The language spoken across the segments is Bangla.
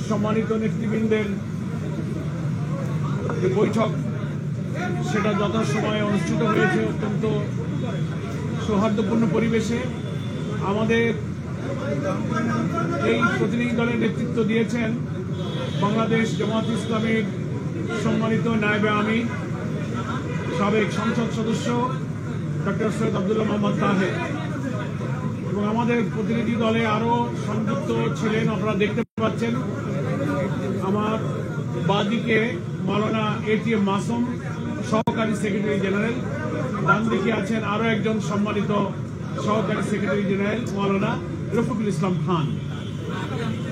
সম্মানিত নেতৃবৃন্দের যে বৈঠক সেটা যথাসময়ে অনুষ্ঠিত হয়েছে অত্যন্ত সৌহার্দ্যপূর্ণ পরিবেশে। আমাদের এই প্রতিনিধি দলের নেতৃত্ব দিয়েছেন বাংলাদেশ জামাত ইসলামের সম্মানিত নায়েবে আমির সাবেক সংসদ সদস্য ডক্টর সৈয়দ আব্দুল্লাহ মোহাম্মদ তাহের, এবং আমাদের প্রতিনিধি দলে আরও সংযুক্ত ছিলেন। আপনারা দেখতে পাচ্ছেন আমার বাঁদিকে মাওলানা এটিএম মাসুম, সহকারী সেক্রেটারি জেনারেল। ডান দিকে আছেন আরও একজন সম্মানিত সহকারী সেক্রেটারি জেনারেল মাওলানা রফিকুল ইসলাম খান।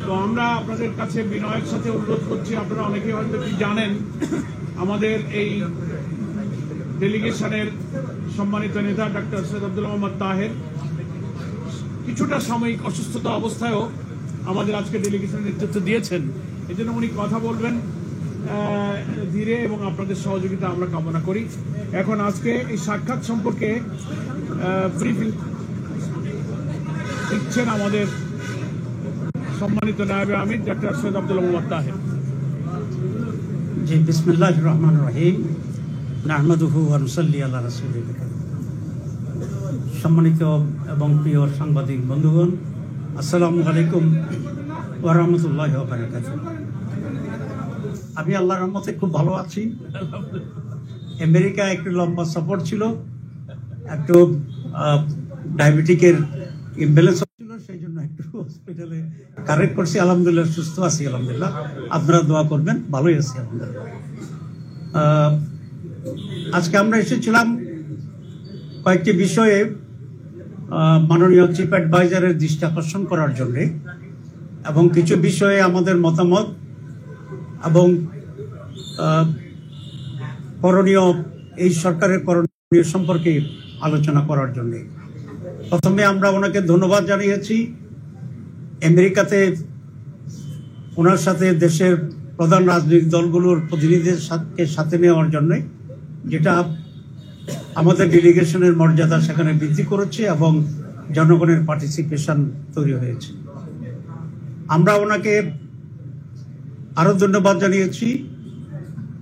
তো আমরা আপনাদের কাছে বিনয়ের সাথে অনুরোধ করছি, আপনারা অনেকে হয়তো কি জানেন, আমাদের এই ডেলিগেশনের সম্মানিত নেতা ডক্টর সৈয়দ আব্দুল্লাহ মোহাম্মদ তাহের কিছুটা সাময়িক অসুস্থতা অবস্থায়ও আমাদের আজকে ডেলিগেশনের নেতৃত্ব দিয়েছেন। এই জন্য উনি কথা বলবেন ধীরে, এবং আপনাদের সহযোগিতা আমরা কামনা করি। এখন আজকে এই সাক্ষাৎ সম্পর্কে ব্রিফিং দিচ্ছেন আমাদের সম্মানিত নায়েবে আমির ডক্টর সৈয়দ আব্দুল্লাহ মোহাম্মদ তাহের। জি, বিসমিল্লাহির রহমানির রহিম, নাহমাদুহু ওয়া নুসাল্লি আলা রাসূলিল কারীম। সম্মানিত এবং প্রিয় সাংবাদিক বন্ধুগণ, আসসালামু আলাইকুম ওয়া রাহমাতুল্লাহি ওয়া বারাকাতুহু। আমি আল্লাহর রহমতে খুব ভালো আছি। আমেরিকা একটু লম্বা সফর ছিল, একটু ডায়াবেটিকের ইমব্যালেন্স ছিল, সেই জন্য একটু হসপিটালে কারেক্ট করছি। আলহামদুলিল্লাহ সুস্থ আছি, আলহামদুলিল্লাহ। আপনারা দোয়া করবেন, ভালোই আছি আলহামদুলিল্লাহ। আজকে আমরা এসেছিলাম কয়েকটি বিষয়ে মাননীয় চিফ অ্যাডভাইজারের দৃষ্টি আকর্ষণ করার জন্য, এবং কিছু বিষয়ে আমাদের মতামত এবং করণীয়, এই সরকারের করণীয় সম্পর্কে আলোচনা করার জন্য। প্রথমে আমরা ওনাকে ধন্যবাদ জানিয়েছি আমেরিকাতে ওনার সাথে দেশের প্রধান রাজনৈতিক দলগুলোর প্রতিনিধিদের সাথে নেওয়ার জন্য, যেটা আমাদের ডেলিগেশনের মর্যাদা সেখানে বৃদ্ধি করেছে এবং জনগণের পার্টিসিপেশন তৈরি হয়েছে। আমরা ওনাকে আরো ধন্যবাদ জানিয়েছি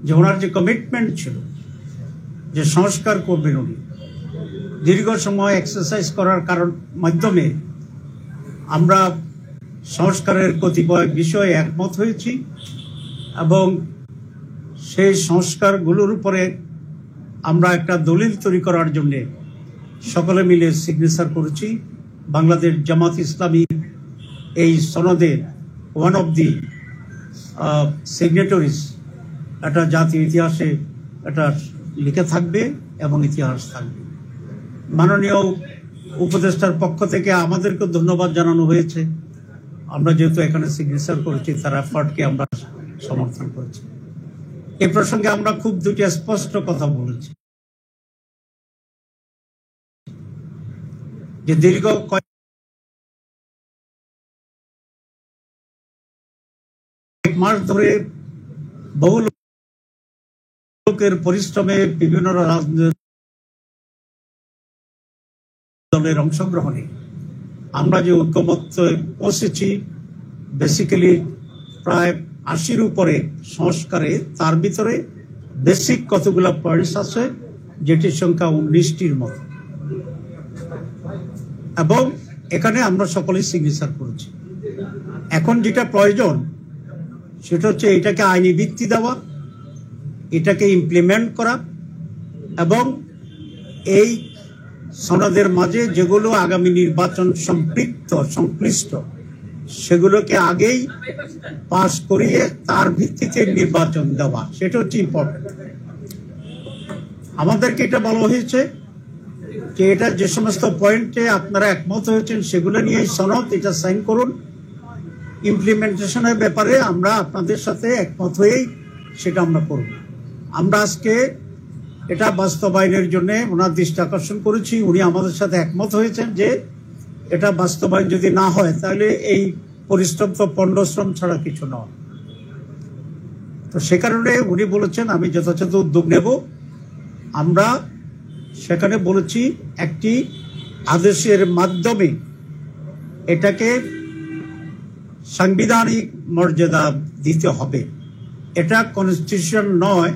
যে ওনার যে কমিটমেন্ট ছিল যে সংস্কার করবেন, উনি দীর্ঘ সময় এক্সারসাইজ করার মাধ্যমে আমরা সংস্কারের কতিপয় বিষয়ে একমত হয়েছি, এবং সেই সংস্কারগুলোর উপরে আমরা একটা দলিল তৈরি করার জন্য সকলে মিলে সিগনেচার করেছি। বাংলাদেশ জামাত ইসলামী এই সনদের ওয়ান অফ দি সিগনেটরিজ। এটা জাতীয় ইতিহাসে এটা লিখে থাকবে এবং ইতিহাস থাকবে। মাননীয় উপদেষ্টার পক্ষ থেকে আমাদেরকে ধন্যবাদ জানানো হয়েছে। আমরা যেহেতু এখানে সিগনেচার করেছি, তার এফার্টকে আমরা সমর্থন করেছি। এই প্রসঙ্গে আমরা খুব দুটি স্পষ্ট কথা বলেছি যে দীর্ঘ কয়েক মাস ধরে বহু লোকের পরিশ্রমে, বিভিন্ন রাজনৈতিক দলের অংশগ্রহণে আমরা যে ঐকমত্যে পৌঁছেছি, বেসিক্যালি প্রায় ৮০-র উপরে সংস্কারে, তার ভিতরে বেসিক কতগুলো পয়েন্টস আছে যেটির সংখ্যা ১৯টির মতো, এবং এখানে আমরা সকলেই সিগনেচার করেছি। এখন যেটা প্রয়োজন সেটা হচ্ছে এটাকে আইনি ভিত্তি দেওয়া, এটাকে ইমপ্লিমেন্ট করা, এবং এই সনদের মাঝে যেগুলো আগামী নির্বাচন সংশ্লিষ্ট সেগুলোকে আগেই পাস করিয়ে তার ভিত্তিতে নির্বাচন দেওয়া, সেটা হচ্ছে ইম্পর্টেন্ট। আমাদেরকে এটা বলা হয়েছে যে এটা যে সমস্ত পয়েন্টে আপনারা একমত হয়েছেন সেগুলো নিয়ে সনদ, এটা সাইন করুন। ইমপ্লিমেন্টেশনের ব্যাপারে আমরা আপনাদের সাথে একমত হয়েই সেটা আমরা করব। আমরা আজকে এটা বাস্তবায়নের জন্য ওনার দৃষ্টি আকর্ষণ করেছি। উনি আমাদের সাথে একমত হয়েছেন যে এটা বাস্তবায়ন যদি না হয় তাহলে এই পরিশ্রম তো পণ্ডশ্রম ছাড়া কিছু নয়। তো সে কারণে উনি বলেছেন আমি যথাযথ উদ্যোগ নেব। আমরা সেখানে বলেছি একটি আদেশের মাধ্যমে এটাকে সাংবিধানিক মর্যাদা দিতে হবে। এটা কনস্টিটিউশন নয়,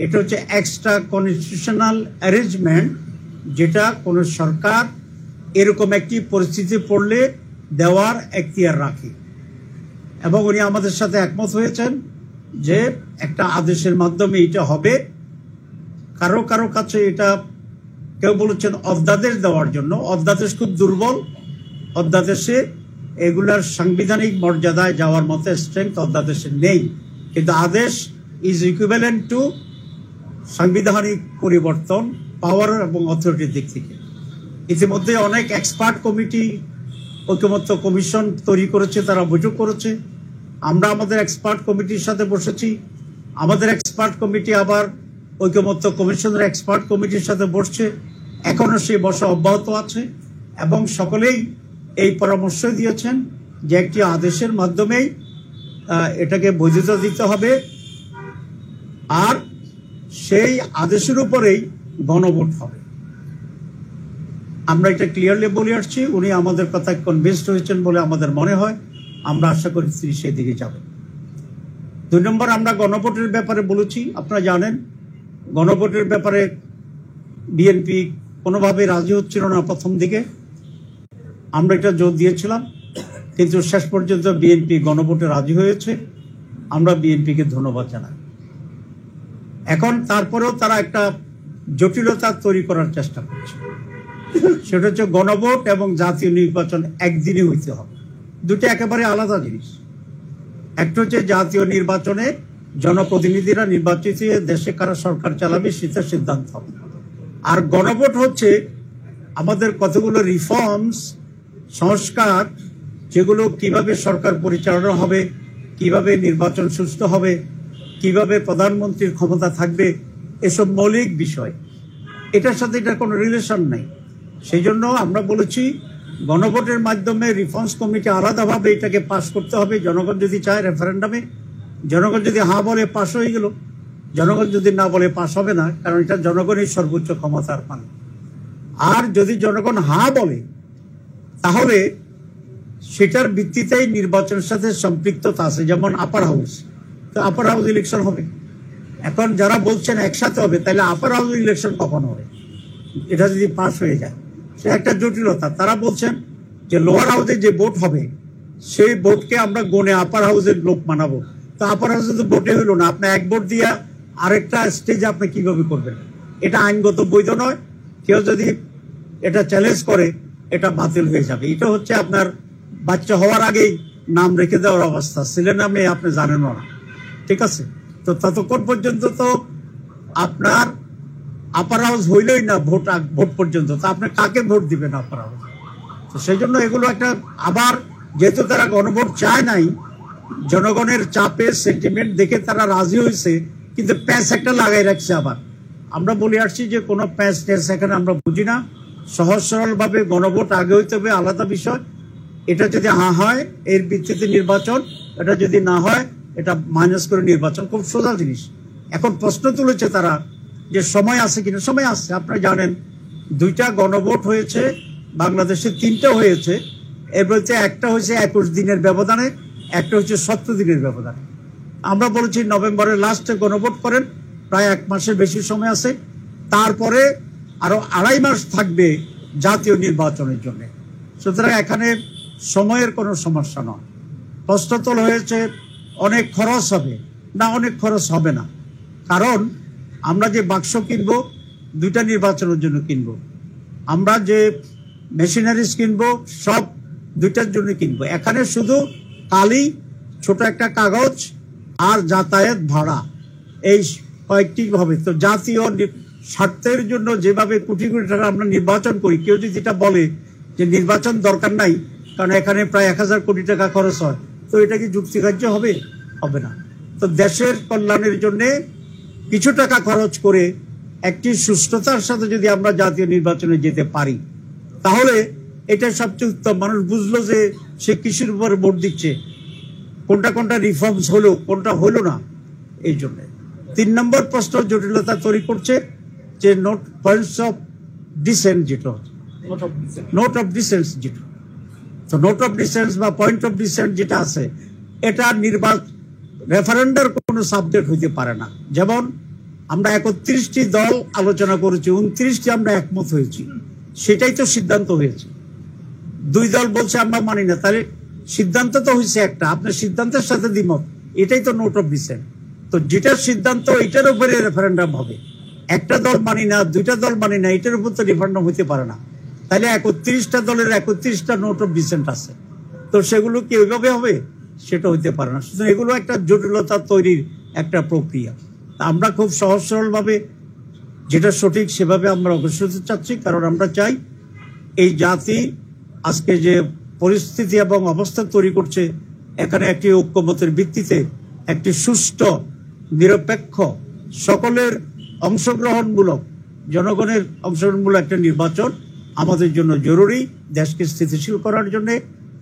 এটা হচ্ছে এক্সট্রা কনস্টিটিউশনাল অ্যারেঞ্জমেন্ট, যেটা কোনো সরকার এরকম একটি পরিস্থিতি পড়লে দেওয়ার এখতিয়ার রাখে। এবং উনি আমাদের সাথে একমত হয়েছেন যে একটা আদেশের মাধ্যমে এটা হবে। কারো কারো কাছে এটা কেউ বলেছেন অধ্যাদেশ দেওয়ার জন্য। অধ্যাদেশ খুব দুর্বল, অধ্যাদেশে এগুলার সাংবিধানিক মর্যাদায় যাওয়ার মতো স্ট্রেংথ অধ্যাদেশে নেই। কিন্তু আদেশ ইজ ইকুইভ্যালেন্ট টু সাংবিধানিক পরিবর্তন পাওয়ার এবং অথরিটির দিক থেকে। ইতিমধ্যে অনেক এক্সপার্ট কমিটি, ঐকমত্য কমিশন তৈরি করেছে, তারা বৈঠক করেছে। আমরা আমাদের এক্সপার্ট কমিটির সাথে বসেছি। আমাদের এক্সপার্ট কমিটি আবার ঐকমত্য কমিশনের এক্সপার্ট কমিটির সাথে বসছে। এখনো সেই বসা অব্যাহত আছে এবং সকলেই এই পরামর্শ দিয়েছেন যে একটি আদেশের মাধ্যমেই এটাকে বৈধতা দিতে হবে, আর সেই আদেশের উপরেই গণভোট হবে। আমরা এটা ক্লিয়ারলি বলে আসছি। উনি আমাদের কথায় কনভিন্সড হয়েছেন বলে আমাদের মনে হয়। আমরা আশা করি তিনি সেই দিকে যাবেন। 2 নম্বর, আমরা গণভোটের ব্যাপারে বলেছি। আপনারা জানেন গণভোটের ব্যাপারে বিএনপি কোনোভাবে রাজি হচ্ছিল না প্রথম দিকে। আমরা এটা জোর দিয়েছিলাম, কিন্তু শেষ পর্যন্ত বিএনপি গণভোটে রাজি হয়েছে। আমরা বিএনপিকে ধন্যবাদ জানাই। এখন তারপরেও তারা একটা জটিলতা তৈরি করার চেষ্টা করছে। সেটা হচ্ছে গণভোট এবং জাতীয় নির্বাচন একদিনই হইতে হবে। দুটো একেবারে আলাদা জিনিস। একটা হচ্ছে জাতীয় নির্বাচনে জনপ্রতিনিধিরা নির্বাচিত দেশে কারা সরকার চালাবে সেটা সিদ্ধান্ত হবে। আর গণভোট হচ্ছে আমাদের কতগুলো রিফর্মস, সংস্কার, যেগুলো কিভাবে সরকার পরিচালনা হবে, কিভাবে নির্বাচন সুস্থ হবে, কিভাবে প্রধানমন্ত্রীর ক্ষমতা থাকবে, এসব মৌলিক বিষয়। এটার সাথে এটার কোনো রিলেশন নাই। সেই জন্য আমরা বলেছি গণভোটের মাধ্যমে রিফর্মস কমিটি আলাদাভাবে এটাকে পাশ করতে হবে। জনগণ যদি চায় রেফারেন্ডামে, জনগণ যদি হ্যাঁ বলে পাশ হয়ে গেল, জনগণ যদি না বলে পাশ হবে না, কারণ এটা জনগণের সর্বোচ্চ ক্ষমতার মালিক। আর যদি জনগণ হ্যাঁ বলে তাহলে সেটার ভিত্তিতেই নির্বাচনের সাথে সম্পৃক্ততা আছে। যেমন আপার হাউস, তো আপার হাউস ইলেকশন হবে। এখন যারা বলছেন একসাথে হবে, তাহলে আপার হাউস ইলেকশন কখন হবে? এটা যদি পাস হয়ে যায় সে একটা জটিলতা। তারা বলছেন যে লোয়ার হাউসে যে ভোট হবে সেই ভোটকে আমরা গনে আপার হাউসের লোক মানাবো। তো আপার হাউসে তো ভোটে হইল না, আপনি এক ভোট দিয়ে আরেকটা স্টেজে আপনি কিভাবে করবেন? এটা আইনগত বৈধ নয়। কেউ যদি এটা চ্যালেঞ্জ করে এটা বাতিল হয়ে যাবে। এটা হচ্ছে আপনার বাচ্চা হওয়ার আগেই নাম রেখে দেওয়ার অবস্থা। ছেলে নামে আপনি জানেনও না, ঠিক আছে? তো ততক্ষণ পর্যন্ত তো আপনার আপার হাউস হইলই না ভোট পর্যন্ত, তো আপনি কাকে ভোট দিবেন আপার হাউস? তো সেই জন্য এগুলো একটা, আবার যেহেতু তারা গণভোট চায় নাই, জনগণের চাপে সেন্টিমেন্ট দেখে তারা রাজি হয়েছে, কিন্তু প্যাঁচ একটা লাগাই রাখছে। আবার আমরা বলে আসছি যে কোনো প্যাঁচ ট্যাঁচ এখানে আমরা বুঝি না। সহজ সরল ভাবে গণভোট আগে হইতে হবে, আলাদা বিষয়। এটা যদি হ্যাঁ হয় এর ভিত্তিতে নির্বাচন, এটা যদি না হয় এটা মাইনাস করে নির্বাচন, খুব সোজা জিনিস। এখন প্রশ্ন তুলেছে তারা যে সময় আছে কিনা। সময় আছে। আপনারা জানেন 2টা গণভোট হয়েছে বাংলাদেশে, 3টা হয়েছে। এর বলতে একটা হয়েছে 21 দিনের ব্যবধানে, একটা হচ্ছে 70 দিনের ব্যবধানে। আমরা বলেছি নভেম্বরের লাস্টে গণভোট করেন, প্রায় 1 মাসের বেশি সময় আছে। তারপরে আরো 2.5 মাস থাকবে জাতীয় নির্বাচনের জন্য। সুতরাং এখানে সময়ের কোনো সমস্যা নয়। প্রশ্ন তোলা হয়েছে অনেক খরচ হবে না, অনেক খরচ হবে না। কারণ আমরা যে বাক্স কিনবো 2টা নির্বাচনের জন্য কিনবো, আমরা যে মেশিনারিজ কিনবো সব 2টার জন্য কিনবো। এখানে শুধু কালি, ছোট একটা কাগজ আর যাতায়াত ভাড়া, এই কয়েকটি হবে। তো জাতীয় স্বার্থের জন্য যেভাবে কোটি কোটি টাকা আমরা নির্বাচন করি, কেউ যদি এটা বলে যে নির্বাচন দরকার নাই কারণ এখানে প্রায় 1000 কোটি টাকা খরচ হয়, তো এটা কি যুক্তিগ্রাহ্য হবে? হবে না। তো দেশের কল্যাণের জন্য কিছু টাকা খরচ করে একটি সুস্থতার সাথে যদি আমরা জাতীয় নির্বাচনে যেতে পারি, তাহলে এটা সবচেয়ে উত্তম। মানুষ বুঝলো যে সে কিসের উপরে ভোট দিচ্ছে, কোনটা কোনটা রিফর্মস হলো, কোনটা হলো না। এই জন্য 3 নম্বর প্রশ্ন জটিলতা তৈরি করছে যে পয়েন্টস অফ ডিসেন্ট, যেটা নোট অফ ডিসেন্ট, যেটা তো নোট অফ ডিসেন্ট বা পয়েন্ট অফ ডিসেন্ট যেটা আছে, এটা রেফারেন্ডার কোনো সাবজেক্ট হইতে পারে না। যেমন আমরা 31টি দল আলোচনা করেছি, 29টি আমরা একমত হয়েছি, সেটাই তো সিদ্ধান্ত হয়েছে। 2 দল বলছে আমরা মানি না, তাহলে সিদ্ধান্ত তো হয়েছে একটা, আপনার সিদ্ধান্তের সাথে দ্বিমত, এটাই তো নোট অফ ডিসেন্ট। তো যেটার সিদ্ধান্ত এটার উপরে রেফারেন্ডাম হবে। একটা দল মানি না, 2টা দল মানি না, এটার উপর তো রেফারেন্ডাম হইতে পারে না। তাহলে 31টা দলের 31টা নোট অফ ডিসেন্ট আছে, তো সেগুলো কি ওইভাবে হবে? সেটা হইতে পারে না। সুতরাং এগুলো একটা জটিলতা তৈরির একটা প্রক্রিয়া। আমরা খুব সহজ সরলভাবে যেটা সঠিক সেভাবে আমরা অগ্রসর হতে চাচ্ছি, কারণ আমরা চাই এই জাতি আজকে যে পরিস্থিতি এবং অবস্থা তৈরি করছে, এখানে একটি ঐক্যমতের ভিত্তিতে একটি সুষ্ঠু, নিরপেক্ষ, সকলের অংশগ্রহণমূলক, জনগণের অংশগ্রহণমূলক একটা নির্বাচন আমাদের জন্য জরুরি, দেশকে স্থিতিশীল করার জন্য।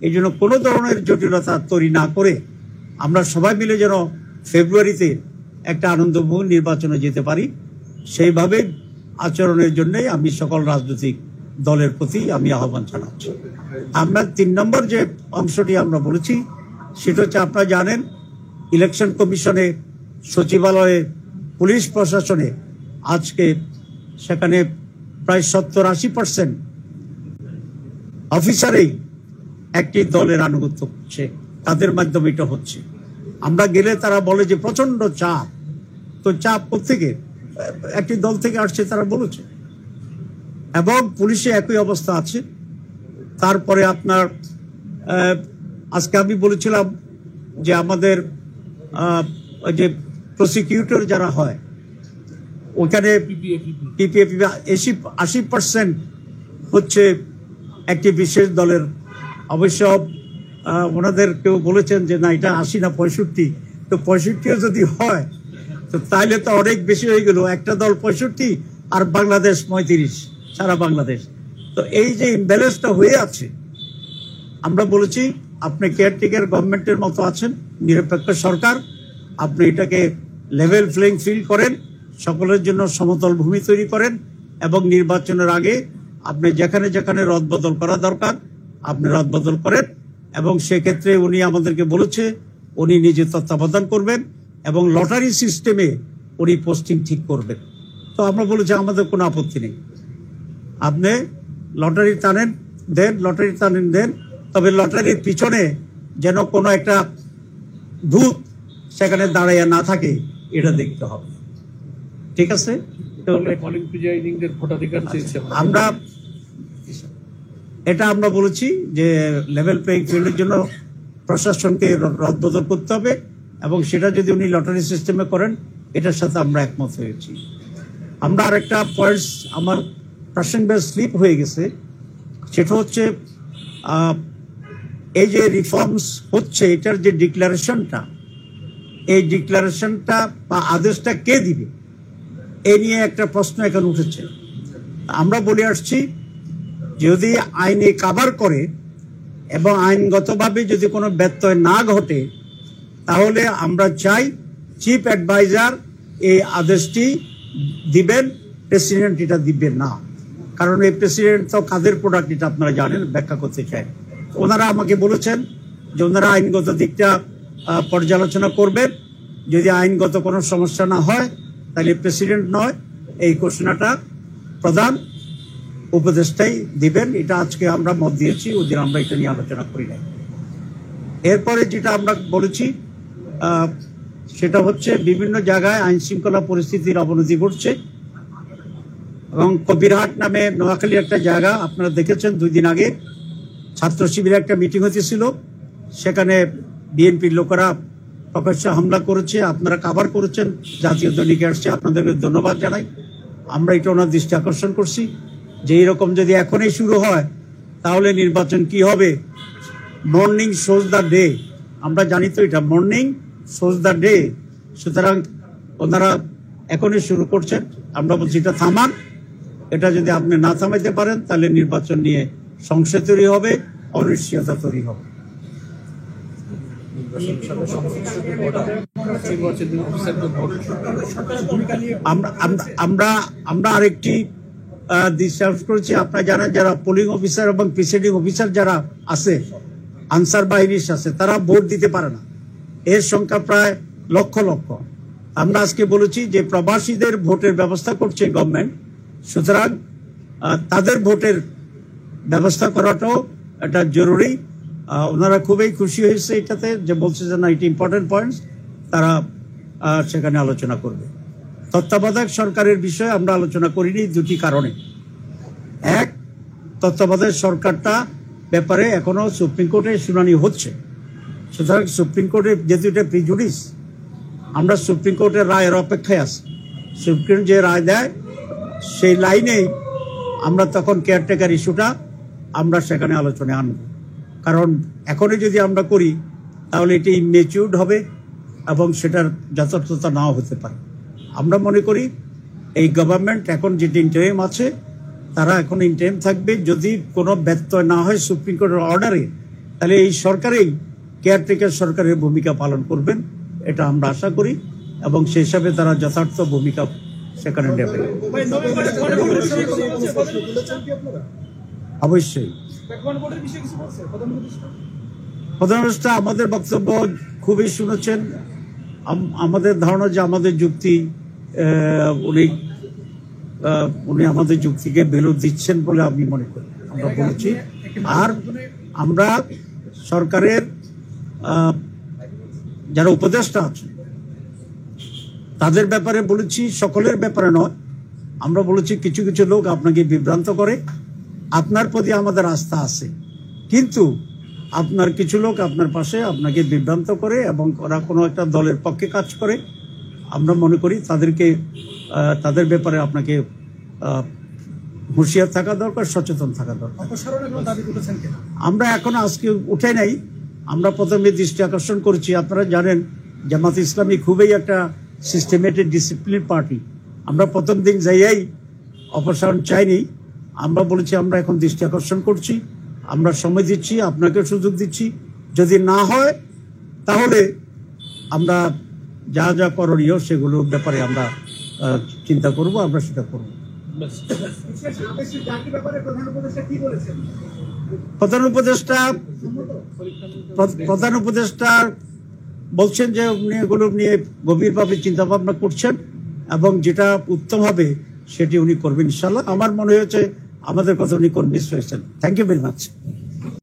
এই জন্য কোনো ধরনের জটিলতা তৈরি না করে আমরা সবাই মিলে যেন ফেব্রুয়ারিতে একটা আনন্দময় নির্বাচনে যেতে পারি, সেইভাবে আচরণের জন্য আমি সকল রাজনৈতিক দলের প্রতি আমি আহ্বান জানাচ্ছি। আমরা 3 নম্বর যে অংশটি আমরা বলেছি সেটা হচ্ছে, আপনারা জানেন ইলেকশন কমিশনে, সচিবালয়ে, পুলিশ প্রশাসনে আজকে সেখানে প্রায় 70-80% অফিসারেই একটি দলের আনুগত্য করছে, তাদের মাধ্যমে এটা হচ্ছে। আমরা গেলে তারা বলে যে প্রচন্ড চাপ, তো চাপ কোত্থেকে? একটি দল থেকে আসছে তারা বলেছে। এবং পুলিশে একই অবস্থা আছে। তারপরে আপনার আজকে আমি বলেছিলাম যে আমাদের ওই যে প্রসিকিউটর যারা হয় ওখানে পিপিএপি 80% হচ্ছে একটি বিশেষ দলের। অবশ্য ওনাদের কেউ বলেছেন যে না, এটা 80 না 65, তো 65ও যদি হয় তো তাইলে তো অনেক বেশি হয়ে গেল। একটা দল 65 আর বাংলাদেশ 35, সারা বাংলাদেশ। তো এই যে ইমব্যালেন্সটা হয়ে আছে, আমরা বলেছি আপনি কেয়ারটেকার গভর্নমেন্টের মতো আছেন, নিরপেক্ষ সরকার, আপনি এটাকে লেভেল প্লেইং ফিল্ড করেন, সকলের জন্য সমতল ভূমি তৈরি করেন, এবং নির্বাচনের আগে আপনি যেখানে যেখানে রদবদল করা দরকার আপনি রদবদল করেন। এবং সেক্ষেত্রে উনি আমাদেরকে বলেছে উনি নিজে তত্ত্বাবধান করবেন এবং লটারি সিস্টেমে উনি পোস্টিং ঠিক করবেন। তো আমরা বলেছি আমাদের কোনো আপত্তি নেই, আপনি লটারি টানেন দেন, লটারি টানেন দেন, তবে লটারির পিছনে যেন কোনো একটা ভূত সেখানে দাঁড়াইয়া না থাকে, এটা দেখতে হবে। ঠিক আছে? আমরা এটা আমরা বলেছি যে লেভেল প্লেইং ফিল্ডের জন্য প্রশাসনকে রদবদল করতে হবে, এবং সেটা যদি উনি লটারি সিস্টেমে করেন এটার সাথে আমরা একমত হয়েছি। আমরা আরেকটা পয়েন্টস আমার প্রসঙ্গে স্লিপ হয়ে গেছে, সেটা হচ্ছে এই যে রিফর্মস হচ্ছে এটার যে ডিক্লারেশনটা, এই ডিক্লারেশনটা বা আদেশটা কে দিবে এ নিয়ে একটা প্রশ্ন এখন উঠেছে। আমরা বলে আসছি যদি আইনে কাভার করে এবং আইনগতভাবে যদি কোনো ব্যত্যয় না ঘটে, তাহলে আমরা চাই চিফ অ্যাডভাইজার এই আদেশটি দিবেন, প্রেসিডেন্ট এটা দিবেন না। কারণ এই প্রেসিডেন্ট তো কাদের প্রোডাক্ট এটা আপনারা জানেন, ব্যাখ্যা করতে চাই। ওনারা আমাকে বলেছেন যে ওনারা আইনগত দিকটা পর্যালোচনা করবেন, যদি আইনগত কোনো সমস্যা না হয় তাহলে প্রেসিডেন্ট নয়, এই ঘোষণাটা প্রধান উপদেষ্টাই দিবেন। এটা আজকে আমরা মত দিয়েছি, ওদিন আমরা এটা নিয়ে আলোচনা করি নাই। এরপরে যেটা আমরা বলেছি সেটা হচ্ছে বিভিন্ন জায়গায় আইন শৃঙ্খলা পরিস্থিতির অবনতি ঘটছে, এবং কবিরহাট নামে নোয়াখালী একটা জায়গা আপনারা দেখেছেন 2 দিন আগে ছাত্র শিবিরে একটা মিটিং হতেছিল, সেখানে বিএনপির লোকেরা প্রকাশ্যে হামলা করেছে, আপনারা কাভার করেছেন, জাতীয় দৈনিকে আসছে, আপনাদেরকে ধন্যবাদ জানাই। আমরা এটা ওনার দৃষ্টি আকর্ষণ করছি যে এইরকম যদি এখনই শুরু হয় তাহলে নির্বাচন কি হবে। মর্নিং শোজ দ্য ডে, আমরা জানি তো এটা মর্নিং শোজ দ্য ডে। সুতরাং ওনারা এখনই শুরু করছেন, আমরা বলছি এটা থামান। এটা যদি আপনি না থামাইতে পারেন তাহলে নির্বাচন নিয়ে সংশয় তৈরি হবে, অনিশ্চয়তা তৈরি হবে। আমরা আরেকটি ডিসকাস করেছি, আপনারা জানেন যারা পোলিং অফিসার এবং প্রিসাইডিং অফিসার যারা আছে, আনসার বাহিনীর আছে, তারা ভোট দিতে পারে না। এর সংখ্যা প্রায় লক্ষ লক্ষ। আমরা আজকে বলেছি যে প্রবাসীদের ভোটের ব্যবস্থা করছে গভর্নমেন্ট, সুতরাং তাদের ভোটের ব্যবস্থা করাটাও এটা জরুরি। ওনারা খুবই খুশি হয়েছে এটাতে, যে বলছে যে না, এটা ইম্পর্টেন্ট পয়েন্টস, তারা সেখানে আলোচনা করবে। তত্ত্বাবধায়ক সরকারের বিষয়ে আমরা আলোচনা করিনি দুটি কারণে। এক, তত্ত্বাবধায়ক সরকারটা ব্যাপারে এখনো সুপ্রিম কোর্টে শুনানি হচ্ছে, সুতরাং সুপ্রিম কোর্টের যেহেতু এটা প্রিজুডিস, আমরা সুপ্রিম কোর্টের রায়ের অপেক্ষায় আছি। সুপ্রিম কোর্ট যে রায় দেয় সেই লাইনেই আমরা তখন কেয়ারটেকার ইস্যুটা আমরা সেখানে আলোচনায় আনব। কারণ এখনই যদি আমরা করি তাহলে এটি ইমেচিউরড হবে এবং সেটার যথার্থতা নাও হতে পারে। আমরা মনে করি এই গভর্নমেন্ট এখন যেটি ইন্টারিম আছে তারা এখন ইন্টারিম থাকবে। যদি কোনো ব্যত্যয় না হয় সুপ্রিম কোর্টের অর্ডারে, তাহলে এই সরকারেই কেয়ারটেকার সরকারের ভূমিকা পালন করবেন, এটা আমরা আশা করি, এবং সেই হিসাবে তারা যথার্থ ভূমিকা সেখানে নেবে। অবশ্যই প্রধানমন্ত্রী আমাদের বক্তব্য খুবই শুনেছেন। আমাদের ধারণা যে আমাদের যুক্তি উনি আমাদের যুক্তিকে ভ্যালু দিচ্ছেন বলে আমি মনে করি, আমরা বলেছি। আর আমরা সরকারের যারা উপদেষ্টা আছেন তাদের ব্যাপারে বলেছি, সকলের ব্যাপারে নয়। আমরা বলেছি কিছু কিছু লোক আপনাকে বিভ্রান্ত করে, আপনার প্রতি আমাদের আস্থা আছে, কিন্তু আপনার কিছু লোক আপনার পাশে আপনাকে বিভ্রান্ত করে এবং ওরা কোনো একটা দলের পক্ষে কাজ করে। আমরা মনে করি তাদের ব্যাপারে আপনাকে হুঁশিয়ার থাকা দরকার, সচেতন থাকা দরকার। আমরা এখন আজকে উঠে নাই, আমরা প্রথমে দৃষ্টি আকর্ষণ করছি। আপনারা জানেন জামাত ইসলামী খুবই একটা সিস্টেমেটিক ডিসিপ্লিন পার্টি। আমরা প্রথম দিন যাইয়াই অপসারণ চাইনি, আমরা বলেছি আমরা এখন দৃষ্টি আকর্ষণ করছি, আমরা সময় দিচ্ছি, আপনাকে সুযোগ দিচ্ছি। যদি না হয় তাহলে আমরা যা যা করণীয় সেগুলোর ব্যাপারে আমরা চিন্তা করব, আমরা সেটা করব। প্রধান উপদেষ্টা বলছেন যে উনি এগুলো নিয়ে গভীরভাবে চিন্তা ভাবনা করছেন এবং যেটা উত্তম হবে সেটি উনি করবেন ইনশাল্লাহ। আমার মনে হয়েছে আমাদের কথা উনি কনভিন্স হয়েছেন। Thank you very much.